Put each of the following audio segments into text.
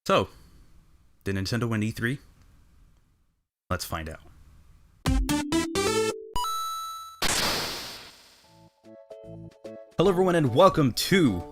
So, did Nintendo win E3? Let's find out. Hello everyone and welcome to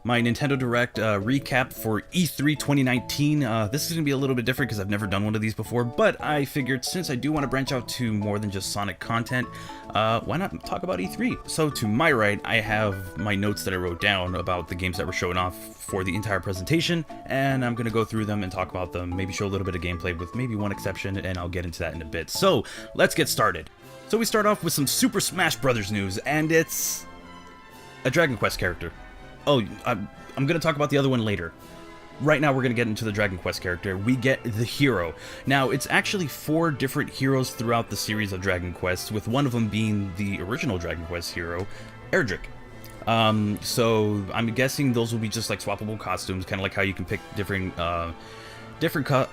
my Nintendo Direct recap for E3 2019. This is going to be a little bit different because I've never done one of these before, but I figured since I do want to branch out to more than just Sonic content, why not talk about E3? So to my right, I have my notes that I wrote down about the games that were showing off for the entire presentation, and I'm going to go through them and talk about them, maybe show a little bit of gameplay with maybe one exception, and I'll get into that in a bit. So let's get started. So we start off with some Super Smash Bros. News, and it's a Dragon Quest character. Oh, I'm going to talk about the other one later. Right now, we're going to get into the Dragon Quest character. We get the hero. Now, it's actually 4 different heroes throughout the series of Dragon Quest, with one of them being the original Dragon Quest hero, Erdrick. So I'm guessing those will be just like swappable costumes, kind of like how you can pick different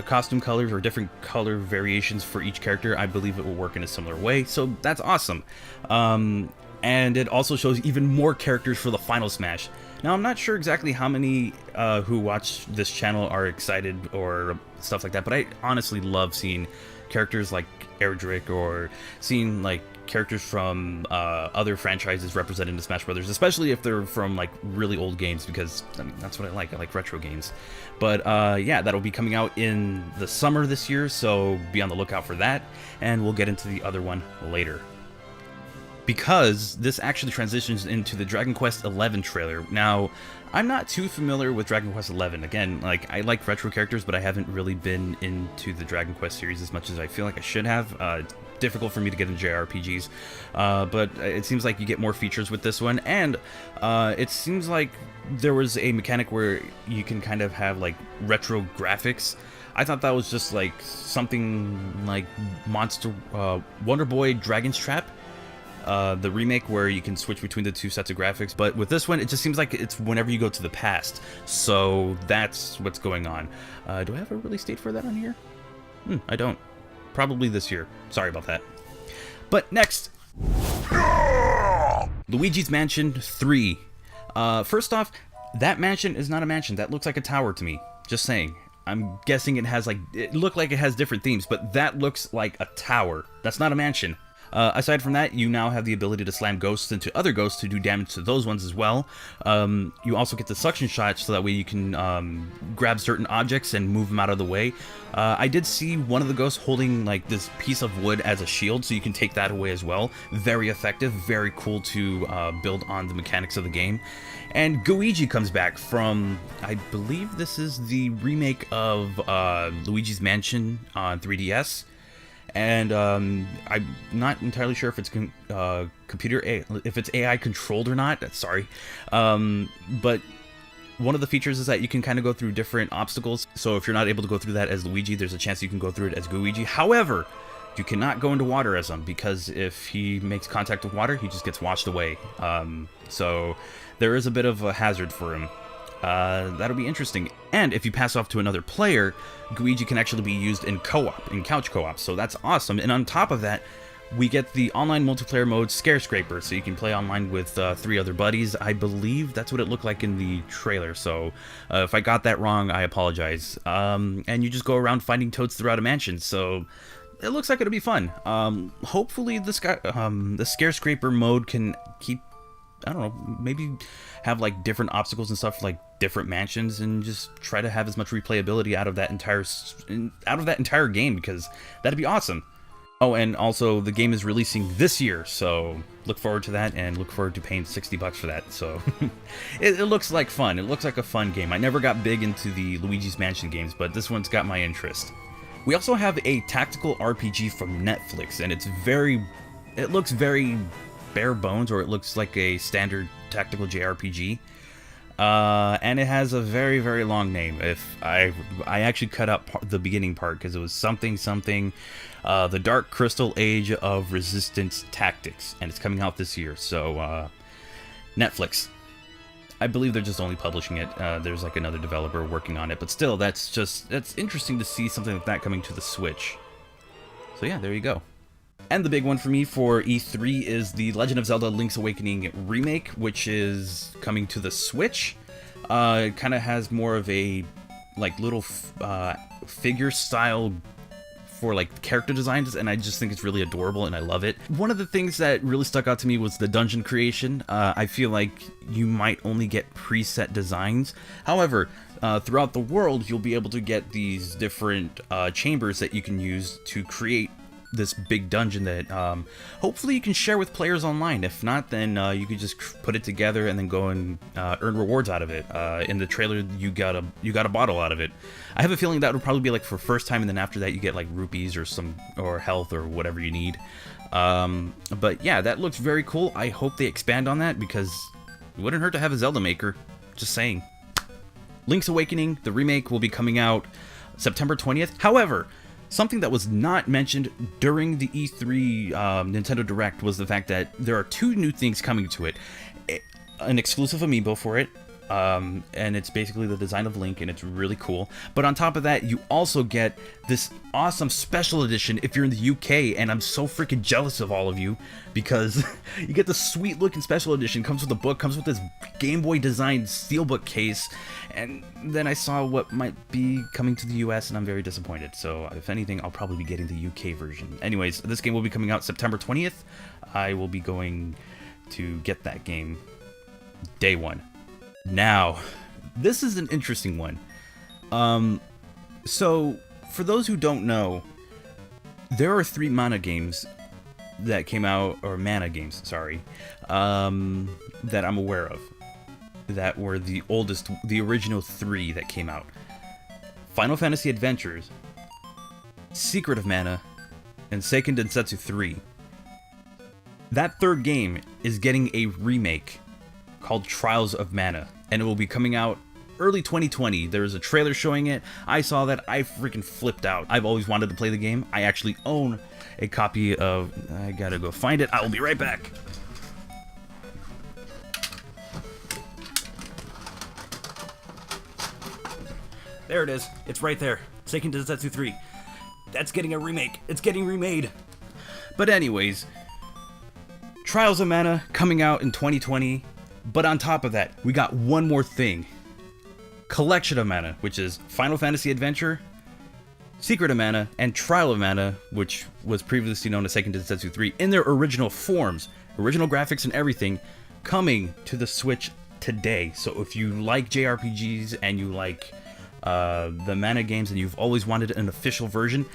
costume colors or different color variations for each character. I believe it will work in a similar way, so that's awesome. And it also shows even more characters for the final Smash. Now, I'm not sure exactly how many who watch this channel are excited or stuff like that, but I honestly love seeing characters like Erdrick or seeing like characters from other franchises represented in Smash Brothers, especially if they're from like really old games, because I mean, that's what I like retro games. But yeah, that'll be coming out in the summer this year, so be on the lookout for that, and we'll get into the other one later, because this actually transitions into the Dragon Quest XI trailer. Now, I'm not too familiar with Dragon Quest XI. Again, like, I like retro characters, but I haven't really been into the Dragon Quest series as much as I feel like I should have. It's difficult for me to get into JRPGs, but it seems like you get more features with this one, and it seems like there was a mechanic where you can kind of have, like, retro graphics. I thought that was just, like, something like Wonder Boy Dragon's Trap, the remake, where you can switch between the 2 sets of graphics, but with this one it just seems like it's whenever you go to the past, so that's what's going on. Do I have a release date for that on here? I don't. Probably this year. Sorry about that. But next, Luigi's Mansion 3. First off, that mansion is not a mansion. That looks like a tower to me. Just saying. I'm guessing it has, like, it looked like it has different themes, but that looks like a tower. That's not a mansion. Aside from that, you now have the ability to slam ghosts into other ghosts to do damage to those ones as well. You also get the suction shot, so that way you can grab certain objects and move them out of the way. I did see one of the ghosts holding like this piece of wood as a shield, so you can take that away as well. Very effective, very cool to build on the mechanics of the game. And Luigi comes back from, I believe this is the remake of Luigi's Mansion on 3DS. And I'm not entirely sure if it's if it's AI controlled or not. Sorry, but one of the features is that you can kind of go through different obstacles. So if you're not able to go through that as Luigi, there's a chance you can go through it as Luigi. However, you cannot go into water as him, because if he makes contact with water, he just gets washed away. So there is a bit of a hazard for him. That'll be interesting. And if you pass off to another player, Luigi can actually be used in co-op, in couch co-op, so that's awesome. And on top of that, we get the online multiplayer mode Scarescraper, so you can play online with 3 other buddies. I believe that's what it looked like in the trailer, so if I got that wrong, I apologize. And you just go around finding toads throughout a mansion, so it looks like it'll be fun. Hopefully the Scarescraper mode can keep, I don't know, maybe have like different obstacles and stuff, like different mansions, and just try to have as much replayability out of that entire game, because that'd be awesome. Oh, and also the game is releasing this year, so look forward to that, and look forward to paying $60 for that. So it looks like fun. It looks like a fun game. I never got big into the Luigi's Mansion games, but this one's got my interest. We also have a tactical RPG from Netflix, and it looks very bare bones, or it looks like a standard tactical JRPG, and it has a very, very long name. If I actually cut out the beginning part, because it was something the Dark Crystal Age of Resistance Tactics, and it's coming out this year. So Netflix, I believe they're just only publishing it. There's like another developer working on it, but still, that's interesting to see something like that coming to the Switch. So yeah, there you go. And the big one for me for E3 is the Legend of Zelda Link's Awakening remake, which is coming to the Switch. It kind of has more of a like little figure style for like character designs, and I just think it's really adorable and I love it. One of the things that really stuck out to me was the dungeon creation. I feel like you might only get preset designs. However, throughout the world, you'll be able to get these different chambers that you can use to create this big dungeon that hopefully you can share with players online. If not, then you could just put it together and then go and earn rewards out of it. In the trailer, you got a bottle out of it. I have a feeling that would probably be like for first time, and then after that you get like rupees or health or whatever you need. But yeah, that looks very cool. I hope they expand on that, because it wouldn't hurt to have a Zelda maker. Just saying. Link's Awakening, the remake, will be coming out September 20th. However, something that was not mentioned during the E3 Nintendo Direct was the fact that there are 2 new things coming to it. An exclusive amiibo for it, and it's basically the design of Link, and it's really cool. But on top of that, you also get this awesome special edition if you're in the UK, and I'm so freaking jealous of all of you, because you get the sweet looking special edition. Comes with a book, comes with this Game Boy designed steelbook case, and then I saw what might be coming to the US, and I'm very disappointed. So if anything, I'll probably be getting the UK version. Anyways, this game will be coming out September 20th. I will be going to get that game day one. Now, this is an interesting one. So, for those who don't know, there are 3 mana games that came out, or mana games, sorry, that I'm aware of, that were the oldest, the original 3 that came out. Final Fantasy Adventures, Secret of Mana, and Seiken Densetsu 3. That 3rd game is getting a remake called Trials of Mana, and it will be coming out early 2020. There's a trailer showing it. I saw that. I freaking flipped out. I've always wanted to play the game. I actually own a copy of... I gotta go find it. I will be right back. There it is. It's right there. Seiken Densetsu 3. That's getting a remake. It's getting remade. But anyways, Trials of Mana coming out in 2020. But on top of that, we got one more thing. Collection of Mana, which is Final Fantasy Adventure, Secret of Mana, and Trial of Mana, which was previously known as Seiken Densetsu 3, in their original forms, original graphics and everything, coming to the Switch today. So if you like JRPGs and you like the Mana games and you've always wanted an official version,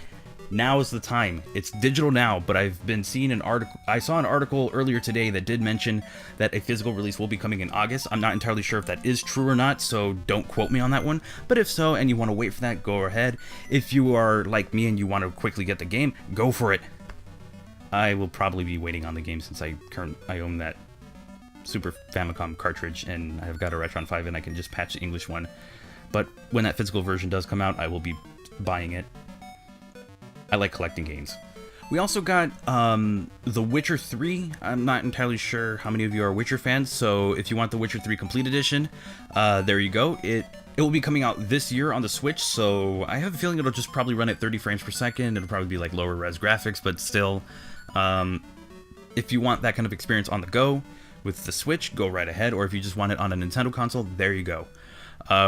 now is the time. It's digital now, but I've been seeing an article. I saw an article earlier today that did mention that a physical release will be coming in August. I'm not entirely sure if that is true or not, so don't quote me on that one. But if so, and you want to wait for that, go ahead. If you are like me and you want to quickly get the game, go for it. I will probably be waiting on the game since I own that Super Famicom cartridge, and I've got a Retron 5, and I can just patch the English one. But when that physical version does come out, I will be buying it. I like collecting games. We also got The Witcher 3. I'm not entirely sure how many of you are Witcher fans, so if you want The Witcher 3 Complete Edition, there you go. It will be coming out this year on the Switch, so I have a feeling it'll just probably run at 30 frames per second. It'll probably be like lower res graphics, but still, if you want that kind of experience on the go with the Switch, go right ahead. Or if you just want it on a Nintendo console, there you go.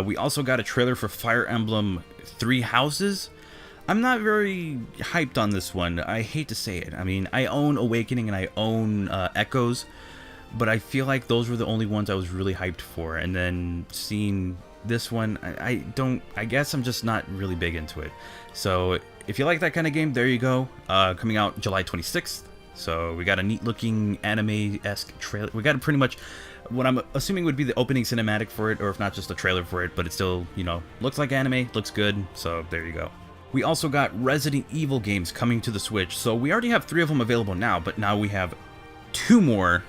We also got a trailer for Fire Emblem Three Houses. I'm not very hyped on this one. I hate to say it. I mean, I own Awakening and I own Echoes, but I feel like those were the only ones I was really hyped for. And then seeing this one, I guess I'm just not really big into it. So if you like that kind of game, there you go. Coming out July 26th. So we got a neat looking anime-esque trailer. We got pretty much what I'm assuming would be the opening cinematic for it, or if not just a trailer for it, but it still, you know, looks like anime, looks good. So there you go. We also got Resident Evil games coming to the Switch. So we already have 3 of them available now, but now we have 2 more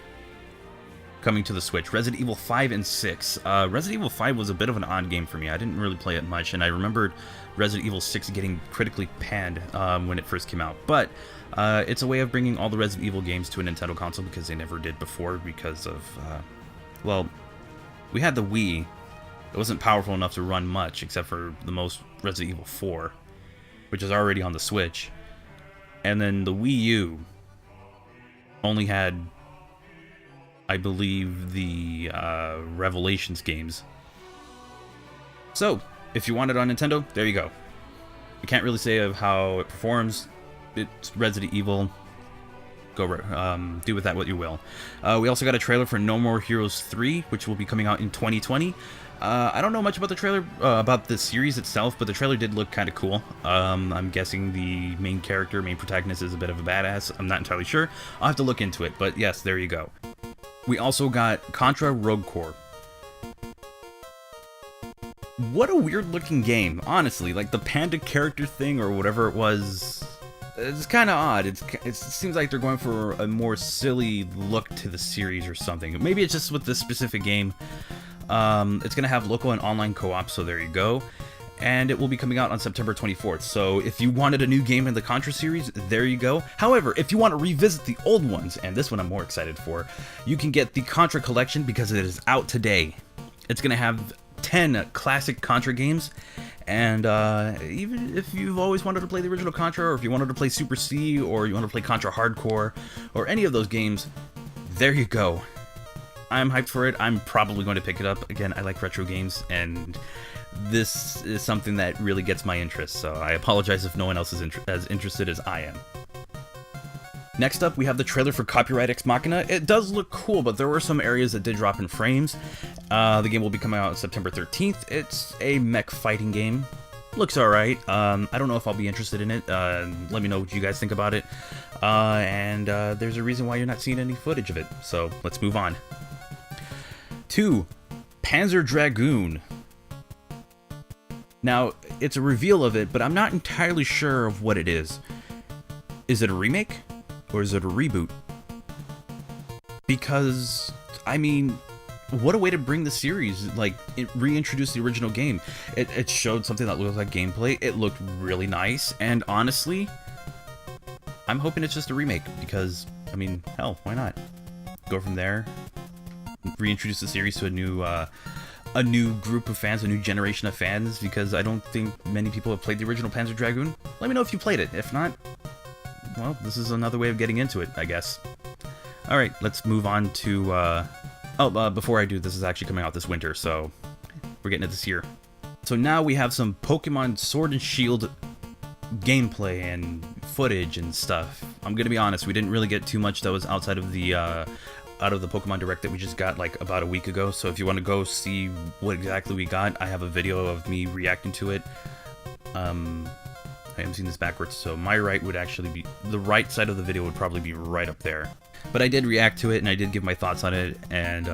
coming to the Switch. Resident Evil 5 and 6. Resident Evil 5 was a bit of an odd game for me. I didn't really play it much, and I remembered Resident Evil 6 getting critically panned when it first came out. But it's a way of bringing all the Resident Evil games to a Nintendo console, because they never did before because of, well, we had the Wii. It wasn't powerful enough to run much, except for the most Resident Evil 4. Which is already on the Switch. And then the Wii U only had, I believe, the Revelations games. So, If you want it on Nintendo, there you go. I can't really say of how it performs. It's Resident Evil. Go do with that what you will. We also got a trailer for No More Heroes 3, which will be coming out in 2020. I don't know much about the trailer, about the series itself, but the trailer did look kind of cool. I'm guessing the main protagonist is a bit of a badass. I'm not entirely sure. I'll have to look into it, but yes, there you go. We also got Contra Rogue Corps. What a weird looking game, honestly. Like the panda character thing or whatever it was, it's kind of odd. It seems like they're going for a more silly look to the series or something. Maybe it's just with this specific game. It's going to have local and online co-op, so there you go. And it will be coming out on September 24th. So if you wanted a new game in the Contra series, there you go. However, if you want to revisit the old ones, and this one I'm more excited for, you can get the Contra Collection because it is out today. It's going to have 10 classic Contra games, and even if you've always wanted to play the original Contra, or if you wanted to play Super C, or you want to play Contra Hardcore, or any of those games, there you go. I'm hyped for it. I'm probably going to pick it up. Again, I like retro games, and this is something that really gets my interest, so I apologize if no one else is as interested as I am. Next up, we have the trailer for Copyright Ex Machina. It does look cool, but there were some areas that did drop in frames. The game will be coming out on September 13th. It's a mech fighting game. Looks alright. I don't know if I'll be interested in it. Let me know what you guys think about it. There's a reason why you're not seeing any footage of it, so let's move on. 2. Panzer Dragoon. Now, it's a reveal of it, but I'm not entirely sure of what it is. Is it a remake? Or is it a reboot? Because, I mean, what a way to bring the series, like, reintroduce the original game. It showed something that looked like gameplay. It looked really nice, and honestly, I'm hoping it's just a remake, because, I mean, hell, why not? Go from there, reintroduce the series to a new group of fans, a new generation of fans, because I don't think many people have played the original Panzer Dragoon. Let me know if you played it. If not, well, this is another way of getting into it, I guess. Alright, let's move on to, before I do, this is actually coming out this winter, so we're getting it this year. So now we have some Pokemon Sword and Shield gameplay and footage and stuff. I'm gonna be honest, we didn't really get too much that was outside of the Pokemon Direct that we just got like about a week ago, so if you want to go see what exactly we got, I have a video of me reacting to it. I am seeing this backwards, so my right would actually be, the right side of the video would probably be right up there. But I did react to it, and I did give my thoughts on it, and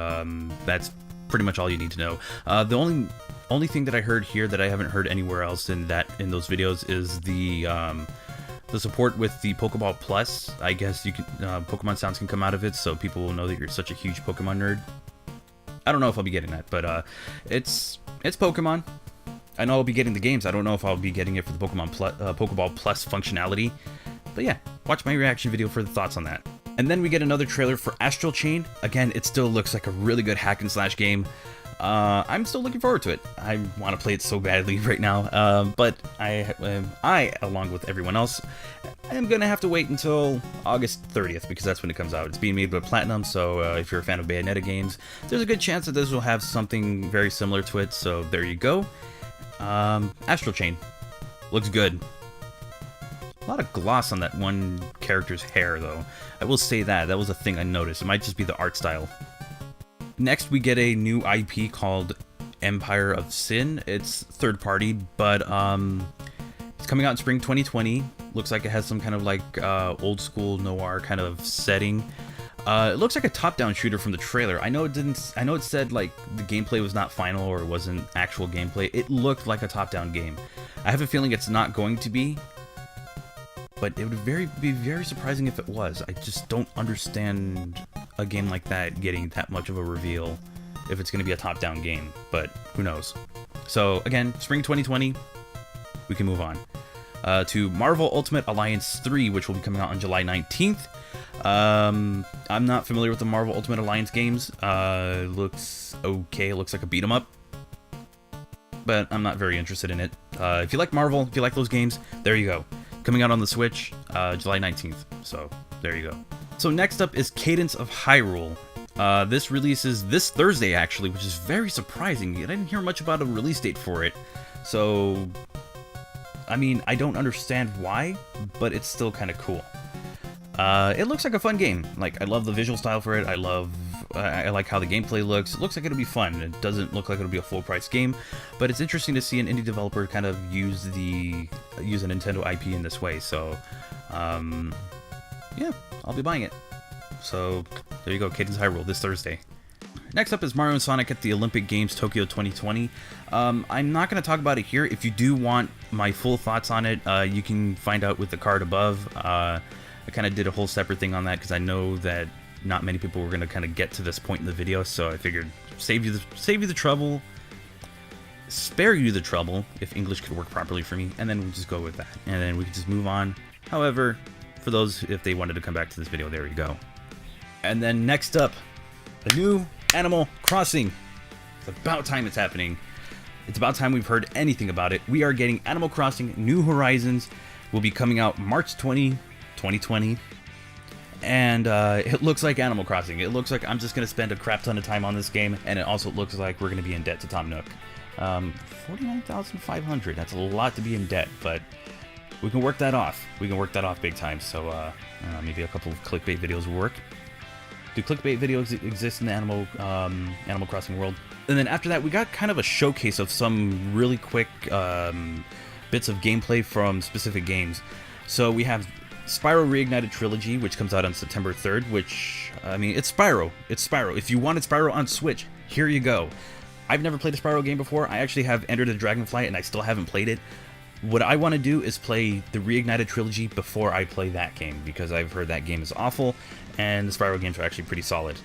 that's pretty much all you need to know. The only thing that I heard here that I haven't heard anywhere else in those videos is the support with the Pokeball Plus. I guess you can Pokemon sounds can come out of it, so people will know that you're such a huge Pokemon nerd. I don't know if I'll be getting that, but it's Pokemon. I know I'll be getting the games. I don't know if I'll be getting it for the Pokeball Plus functionality. But yeah, watch my reaction video for the thoughts on that. And then we get another trailer for Astral Chain. Again, it still looks like a really good hack and slash game. I'm still looking forward to it. I want to play it so badly right now, but I, along with everyone else, am going to have to wait until August 30th, because that's when it comes out. It's being made by Platinum, so if you're a fan of Bayonetta games, there's a good chance that this will have something very similar to it, so there you go. Astral Chain. Looks good. A lot of gloss on that one character's hair, though. I will say that. That was a thing I noticed. It might just be the art style. Next, we get a new IP called Empire of Sin. It's third party, but it's coming out in spring 2020. Looks like it has some kind of like old school noir kind of setting. It looks like a top-down shooter from the trailer. I know it said like the gameplay was not final or it wasn't actual gameplay. It looked like a top-down game. I have a feeling it's not going to be, but it would be very surprising if it was. I just don't understand a game like that getting that much of a reveal if it's going to be a top-down game, but who knows. So again, spring 2020, we can move on to Marvel Ultimate Alliance 3, which will be coming out on July 19th. I'm not familiar with the Marvel Ultimate Alliance games. Looks okay. It looks like a beat 'em up, but I'm not very interested in it. If you like Marvel, if you like those games, there you go. Coming out on the Switch, July 19th. So there you go. So next up is Cadence of Hyrule. This releases this Thursday, actually, which is very surprising. I didn't hear much about a release date for it. So, I mean, I don't understand why, but it's still kind of cool. It looks like a fun game. Like, I love the visual style for it. I like how the gameplay looks. It looks like it'll be fun. It doesn't look like it'll be a full-price game, but it's interesting to see an indie developer kind of use a Nintendo IP in this way. So, yeah, I'll be buying it. So, there you go, Cadence Hyrule this Thursday. Next up is Mario and Sonic at the Olympic Games Tokyo 2020. I'm not going to talk about it here. If you do want my full thoughts on it, you can find out with the card above. I kind of did a whole separate thing on that because I know that not many people were going to kind of get to this point in the video, so I figured save you the trouble, spare you the trouble if English could work properly for me, and then we'll just go with that, and then we can just move on. However, for those if they wanted to come back to this video, there you go. And then next up, a new Animal Crossing. It's about time it's happening. It's about time we've heard anything about it. We are getting Animal Crossing New Horizons. Will be coming out March 20, 2020. And it looks like Animal Crossing. It looks like I'm just going to spend a crap ton of time on this game. And it also looks like we're going to be in debt to Tom Nook. 49,500. That's a lot to be in debt, but we can work that off. We can work that off big time. So maybe a couple of clickbait videos will work. Do clickbait videos exist in the Animal Crossing world? And then after that, we got kind of a showcase of some really quick bits of gameplay from specific games. So we have Spyro Reignited Trilogy, which comes out on September 3rd, which, I mean, it's Spyro. It's Spyro. If you wanted Spyro on Switch, here you go. I've never played a Spyro game before. I actually have Enter the Dragonflight, and I still haven't played it. What I want to do is play the Reignited Trilogy before I play that game, because I've heard that game is awful, and the Spyro games are actually pretty solid.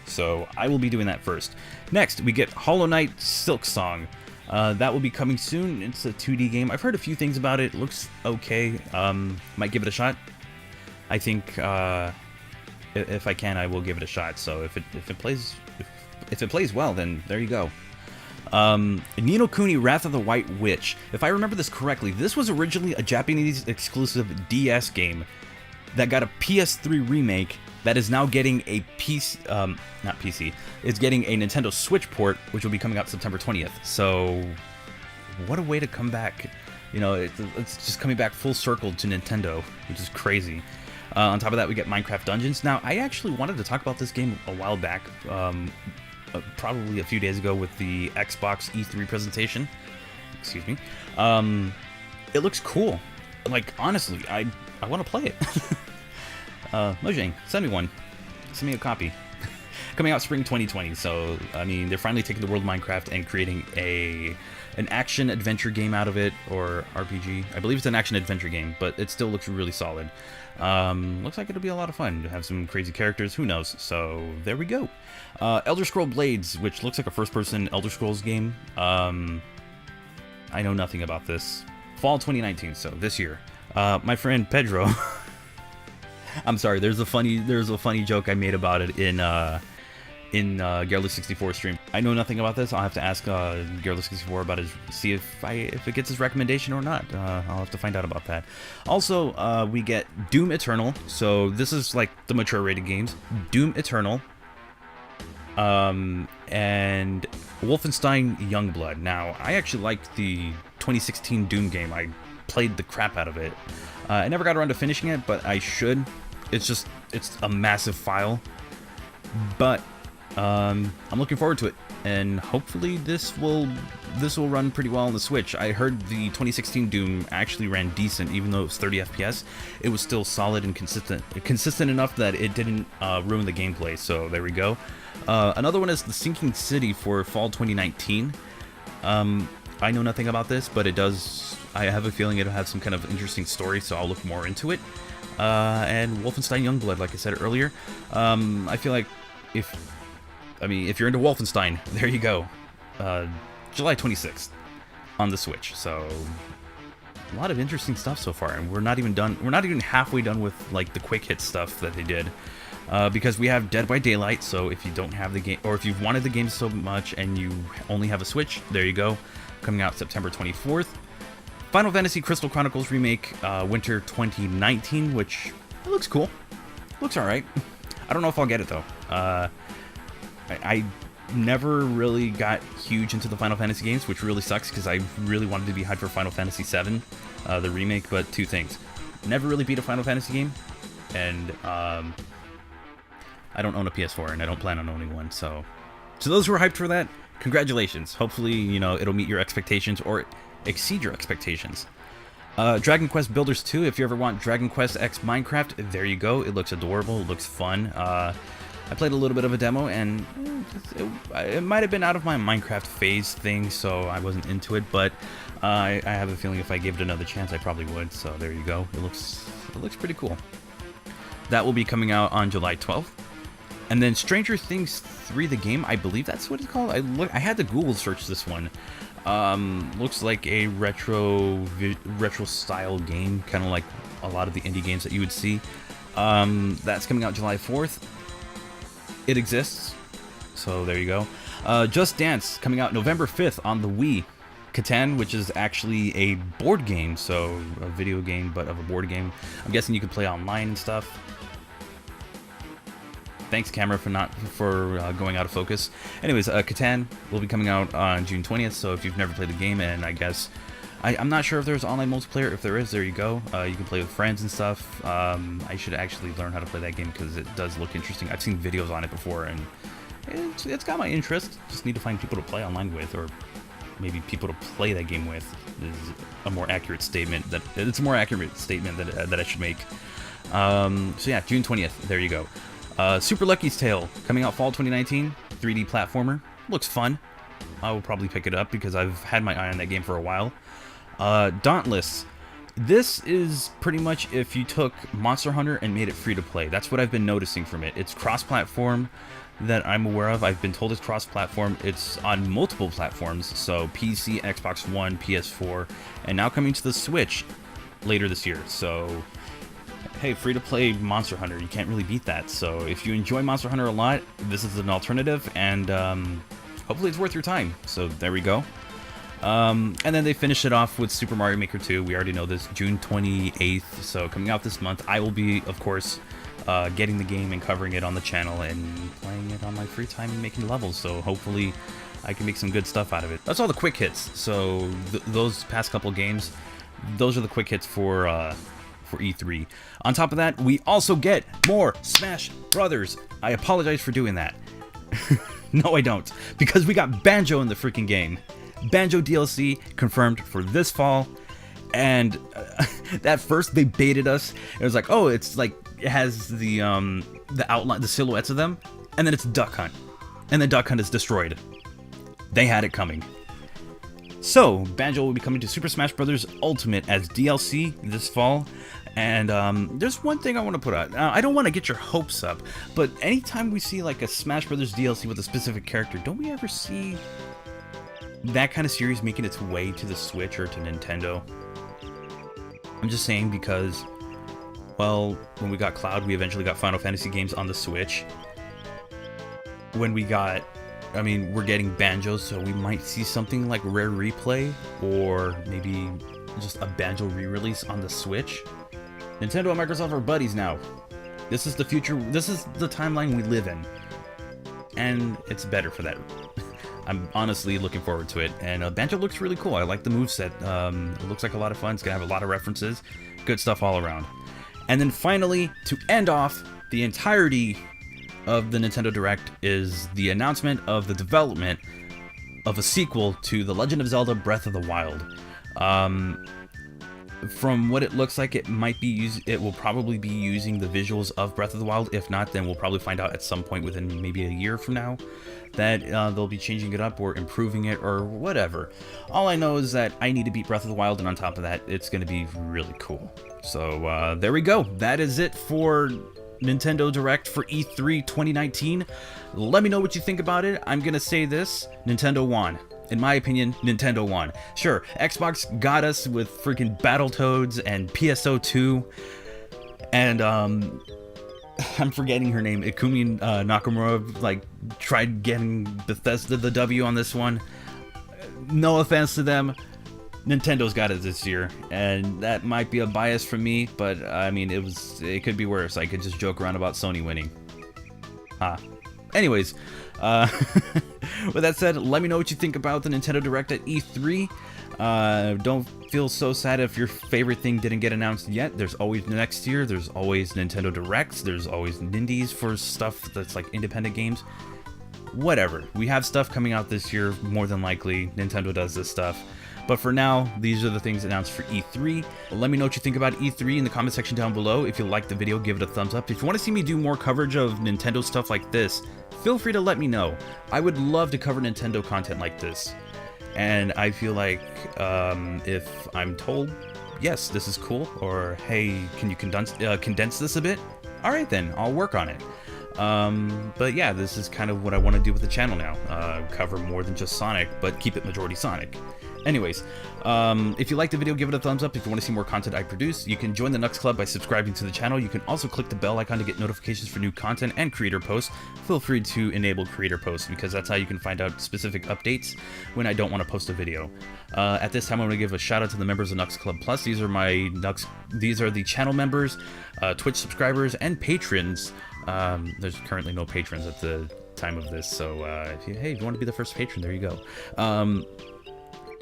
So I will be doing that first. Next, we get Hollow Knight Silksong. That will be coming soon. It's a 2D game. I've heard a few things about it. It looks okay. Might give it a shot. I think if I can, I will give it a shot. So if it plays well, then there you go. Ni no Kuni Wrath of the White Witch. If I remember this correctly, this was originally a Japanese exclusive DS game that got a PS3 remake that is now getting a not PC, it's getting a Nintendo Switch port, which will be coming out September 20th. So, what a way to come back. You know, it's just coming back full circle to Nintendo, which is crazy. On top of that, we get Minecraft Dungeons. Now, I actually wanted to talk about this game a while back, probably a few days ago with the Xbox E3 presentation. Excuse me. It looks cool. Like, honestly, I want to play it. Mojang, send me one. Send me a copy. Coming out spring 2020. So, I mean, they're finally taking the world of Minecraft and creating an action-adventure game out of it, or RPG. I believe it's an action-adventure game, but it still looks really solid. Looks like it'll be a lot of fun to have some crazy characters. Who knows? So, there we go. Elder Scrolls Blades, which looks like a first-person Elder Scrolls game. I know nothing about this. Fall 2019, so this year. My friend Pedro... I'm sorry, there's a funny joke I made about it in Garrett64 stream. I know nothing about this. I'll have to ask Garrett64 about it, see if it gets his recommendation or not. I'll have to find out about that. Also, we get Doom Eternal. So this is like the mature rated games. Doom Eternal. And Wolfenstein Youngblood. Now, I actually liked the 2016 Doom game. I played the crap out of it. I never got around to finishing it, but I should. It's a massive file. But I'm looking forward to it, and hopefully this will run pretty well on the Switch. I heard the 2016 Doom actually ran decent, even though it was 30 FPS. It was still solid and consistent enough that it didn't ruin the gameplay. So there we go. Another one is The Sinking City for fall 2019. I know nothing about this, but it does. I have a feeling it'll have some kind of interesting story, so I'll look more into it. And Wolfenstein Youngblood, like I said earlier. I feel like if you're into Wolfenstein, there you go. July 26th on the Switch. So a lot of interesting stuff so far, and we're not even done. We're not even halfway done with like the quick hit stuff that they did. Because we have Dead by Daylight, so if you don't have the game, or if you've wanted the game so much and you only have a Switch, there you go. Coming out September 24th. Final Fantasy Crystal Chronicles Remake, winter 2019, which looks cool. Looks alright. I don't know if I'll get it, though. never really got huge into the Final Fantasy games, which really sucks because I really wanted to be hyped for Final Fantasy VII, the remake. But two things: never really beat a Final Fantasy game, and I don't own a PS4, and I don't plan on owning one. So those who are hyped for that, congratulations. Hopefully, you know, it'll meet your expectations or exceed your expectations. Dragon Quest Builders 2, if you ever want Dragon Quest X Minecraft, there you go. It looks adorable, it looks fun. I played a little bit of a demo, and it might have been out of my Minecraft phase thing, so I wasn't into it, but I have a feeling if I gave it another chance, I probably would, so there you go. It looks pretty cool. That will be coming out on July 12th. And then Stranger Things 3, the game, I believe that's what it's called. I had to Google search this one. Looks like a retro style game, kind of like a lot of the indie games that you would see. That's coming out July 4th. It exists, so there you go. Just Dance coming out November 5th on the Wii. Catan, which is actually a board game, so a video game but of a board game. I'm guessing you could play online and stuff. Thanks, camera, for going out of focus. Anyways, Catan will be coming out on June 20th, so if you've never played the game, and I guess... I'm not sure if there's online multiplayer. If there is, there you go. You can play with friends and stuff. I should actually learn how to play that game because it does look interesting. I've seen videos on it before, and it's got my interest. Just need to find people to play online with, or maybe people to play that game with is a more accurate statement. It's a more accurate statement that I should make. So yeah, June 20th. There you go. Super Lucky's Tale, coming out fall 2019, 3D platformer. Looks fun. I will probably pick it up because I've had my eye on that game for a while. Dauntless. This is pretty much if you took Monster Hunter and made it free to play. That's what I've been noticing from it. It's cross-platform that I'm aware of. I've been told it's cross-platform. It's on multiple platforms, so PC, Xbox One, PS4, and now coming to the Switch later this year. So hey, free-to-play Monster Hunter, you can't really beat that. So if you enjoy Monster Hunter a lot, this is an alternative, and hopefully it's worth your time. So there we go. And then they finish it off with Super Mario Maker 2. We already know this, June 28th, so coming out this month. I will be, of course, getting the game and covering it on the channel and playing it on my free time and making levels, so hopefully I can make some good stuff out of it. That's all the quick hits. So those past couple games, those are the quick hits for E3. On top of that, we also get more Smash Brothers. I apologize for doing that. No, I don't, because we got Banjo in the freaking game. Banjo DLC confirmed for this fall, and at first they baited us. It was like, oh, it's like it has the outline, the silhouettes of them, and then it's Duck Hunt, and then Duck Hunt is destroyed. They had it coming. So Banjo will be coming to Super Smash Bros. Ultimate as DLC this fall. And there's one thing I want to put out. I don't want to get your hopes up, but anytime we see like a Smash Bros. DLC with a specific character, don't we ever see that kind of series making its way to the Switch or to Nintendo? I'm just saying because, well, when we got Cloud, we eventually got Final Fantasy games on the Switch. When we got, I mean, we're getting Banjo, so we might see something like Rare Replay, or maybe just a Banjo re-release on the Switch. Nintendo and Microsoft are buddies now. This is the future, this is the timeline we live in. And it's better for that. I'm honestly looking forward to it, and Banjo looks really cool. I like the moveset. It looks like a lot of fun. It's gonna have a lot of references. Good stuff all around. And then finally, to end off the entirety of the Nintendo Direct, is the announcement of the development of a sequel to The Legend of Zelda Breath of the Wild. From what it looks like, it might be it will probably be using the visuals of Breath of the Wild. If not, then we'll probably find out at some point within maybe a year from now that they'll be changing it up or improving it or whatever. All I know is that I need to beat Breath of the Wild, and on top of that, it's going to be really cool. So there we go. That is it for Nintendo Direct for E3 2019. Let me know what you think about it. I'm going to say this: Nintendo won. In my opinion, Nintendo won. Sure, Xbox got us with freaking Battletoads and PSO2, and I'm forgetting her name. Ikumi Nakamura like tried getting Bethesda the W on this one. No offense to them, Nintendo's got it this year, and that might be a bias from me, but I mean, it could be worse. I could just joke around about Sony winning. Anyways, With that said, let me know what you think about the Nintendo Direct at E3. Don't feel so sad if your favorite thing didn't get announced yet. There's always next year. There's always Nintendo Directs. There's always Nindies for stuff that's like independent games. Whatever. We have stuff coming out this year, more than likely. Nintendo does this stuff. But for now, these are the things announced for E3. Let me know what you think about E3 in the comment section down below. If you liked the video, give it a thumbs up. If you want to see me do more coverage of Nintendo stuff like this, feel free to let me know. I would love to cover Nintendo content like this. And I feel like if I'm told, yes, this is cool, or hey, can you condense this a bit? Alright then, I'll work on it. But yeah, this is kind of what I want to do with the channel now. Cover more than just Sonic, but keep it majority Sonic. Anyways, if you liked the video, give it a thumbs up. If you want to see more content I produce, you can join the Knux Club by subscribing to the channel. You can also click the bell icon to get notifications for new content and creator posts. Feel free to enable creator posts because that's how you can find out specific updates when I don't want to post a video. At this time, I'm going to give a shout out to the members of Knux Club Plus. These are the channel members, Twitch subscribers, and patrons. There's currently no patrons at the time of this, so if you want to be the first patron, there you go.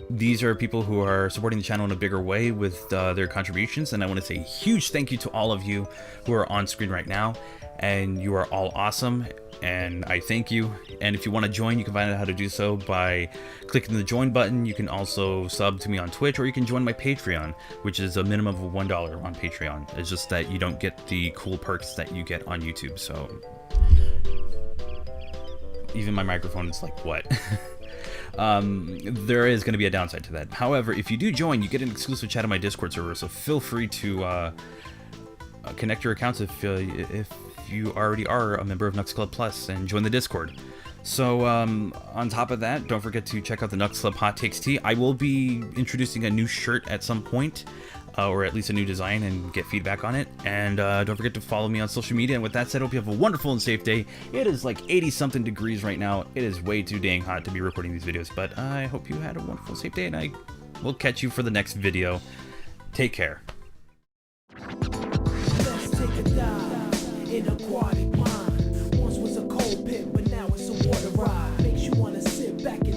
These are people who are supporting the channel in a bigger way with their contributions, and I want to say a huge thank you to all of you who are on screen right now, and you are all awesome, and I thank you. And if you want to join, you can find out how to do so by clicking the join button. You can also sub to me on Twitch, or you can join my Patreon, which is a minimum of $1 on Patreon. It's just that you don't get the cool perks that you get on YouTube, so even my microphone is like, what? There is going to be a downside to that. However, if you do join, you get an exclusive chat on my Discord server, so feel free to connect your accounts if you already are a member of Knux Club Plus and join the Discord. So on top of that, don't forget to check out the Knux Club Hot Takes Tea. I will be introducing a new shirt at some point, or at least a new design, and get feedback on it. And don't forget to follow me on social media. And with that said, I hope you have a wonderful and safe day. It is like 80-something degrees right now. It is way too dang hot to be recording these videos, but I hope you had a wonderful, safe day, and I will catch you for the next video. Take care. Let's take a dive in aquatic mind. Once was a cold pit, but now it's a water ride. Makes you want to sit back and